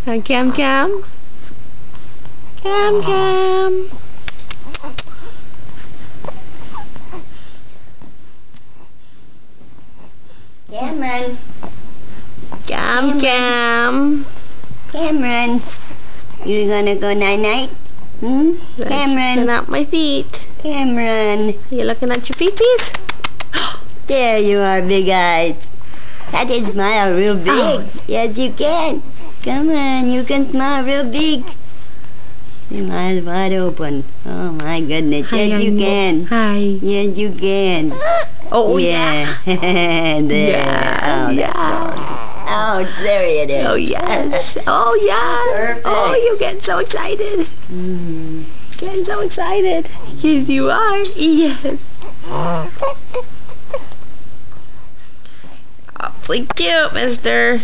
Cam Cam? Cam Cam? Cameron. Cam Cam? Cameron. You gonna go night-night? Cameron. Looking at my feet. Cameron. You looking at your feeties? There you are, big eyes. That is smile real big. Oh. Yes, you can. Come on, you can smile real big. Your eyes wide open. Oh my goodness. Yes, you can. Hi. Yes, you can. Oh, yeah. There. Yeah. Oh, Yeah. oh, there it is. Oh, yes. Oh, yes. Perfect. Oh, you get so excited. Getting so excited. Yes, you are. Yes. Awfully cute, mister.